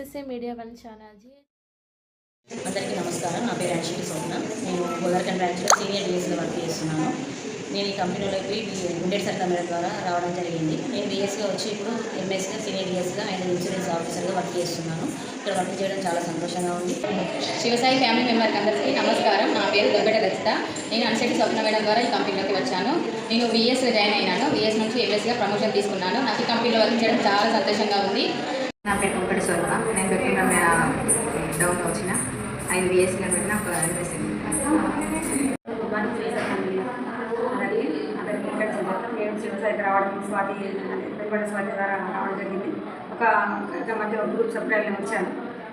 SSA media one channel అందరికీ నమస్కారం. నా పేరు యాక్చువల్లీ సోమన. నేను గోదావరిఖండ్ బ్రాంచ్లో సీనియర్ డిఎస్లో వర్క్ చేస్తున్నాను. నేను ఈ కంపెనీలోకి గుండెడ్ సరిత మేడం ద్వారా రావడం జరిగింది. నేను డిఎస్గా వచ్చి ఇప్పుడు ఎంఎస్గా సీనియర్ డిఎస్గా అండ్ ఇన్సూరెన్స్ ఆఫీసర్గా వర్క్ చేస్తున్నాను. ఇక్కడ వర్క్ చేయడం చాలా సంతోషంగా ఉంది. శివసాయి ఫ్యామిలీ మెంబర్కి అందరికీ నమస్కారం. నా పేరు దొబ్బెట రచిత. నేను అన్సెటి స్వప్న మేడం ద్వారా ఈ కంపెనీలోకి వచ్చాను. నేను విఎస్లో జాయిన్ అయినాను. విఎస్ నుంచి ఎంఎస్గా ప్రమోషన్ తీసుకున్నాను. నాకు ఈ కంపెనీలో వర్క్ చేయడం చాలా సంతోషంగా ఉంది. నా పేరు కొంకటి స్వరూప. నేను పెట్టిన డౌన్లో వచ్చిన 5 విఎస్లో పెట్టిన ఒక ఎంఎస్. శివసాయికి రావడం స్వాతి ద్వారా రావడం జరిగింది. ఒక మధ్య గ్రూప్ సబ్స్క్రైబ్లో వచ్చాను.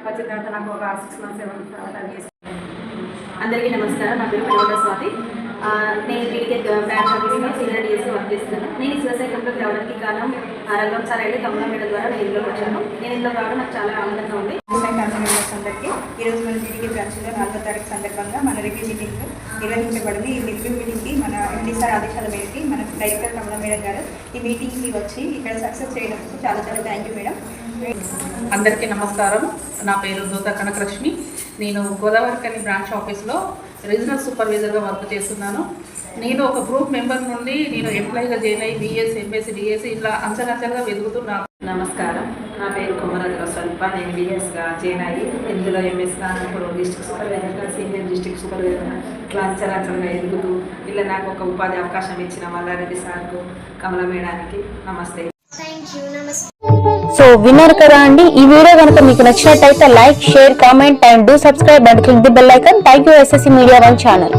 వచ్చిన తర్వాత నాకు ఒక 6 months 7 months తర్వాత అందరికీ నమస్కారం. నా పేరు పెరుగొండ స్వాతి. నేను టీకే బ్రాంచ్ ఆఫీస్లో సీనియర్ డిఎస్గా వర్క్ చేస్తున్నాను. నేను శివసాయి కంపెనీకి రావడానికి కారణం రంగం సార్ అయితే కమలా మేడం ద్వారా నేను ఇంట్లోకి వచ్చాను. నేను ఇంట్లో రావడం నాకు చాలా ఆనందంగా ఉంది. అందరికీ ఈరోజు మన టీడీకే బ్రాంచ్లో 4వ తారీఖు సందర్భంగా మన రివ్యూ మీటింగ్ నిర్వహించబడింది. ఈ రివ్యూ మీటింగ్కి మన ఎండీ సార్ ఆదేశాల మేరకి మన డైరెక్టర్ కమలా మేడం గారు ఈ మీటింగ్కి వచ్చి ఇక్కడ సక్సెస్ చేయడానికి చాలా చాలా థ్యాంక్ యూ మేడం. అందరికీ నమస్కారం. నా పేరు దూత కనకలక్ష్మి. నేను గోదావరిఖండ్ బ్రాంచ్ ఆఫీస్లో రీజనల్ సూపర్వైజర్గా వర్క్ చేస్తున్నాను. నేను ఒక గ్రూప్ మెంబర్ నుండి నేను ఎంప్లాయీగా జాయిన్ అయ్యి బిఎస్ ఎంఎస్ డిఎస్ ఇట్లా అంచెలంచెలుగా వెతుకుతున్నాను. నమస్కారం. నా పేరు కొమరాజుల స్వల్ప. నేను బిఎస్గా జాయిన్ అయ్యి ఇందులో ఎంఎస్గా ఇప్పుడు డిస్ట్రిక్ట్ సూపర్వైజర్గా సీనియర్ డిస్ట్రిక్ట్ సూపర్వైజర్గా ఇట్లా అంచెలంచెలుగా ఎదుగుతూ ఇలా నాకు ఒక ఉపాధి అవకాశం ఇచ్చిన మల్లారెడ్డి సార్కు కమలా మేడానికి నమస్తే. సో విన్నారు కదా అండి. ఈ వీడియో కనుక మీకు నచ్చినట్టయితే like, share, comment and do subscribe and click the bell icon. Thank you SSC media one channel.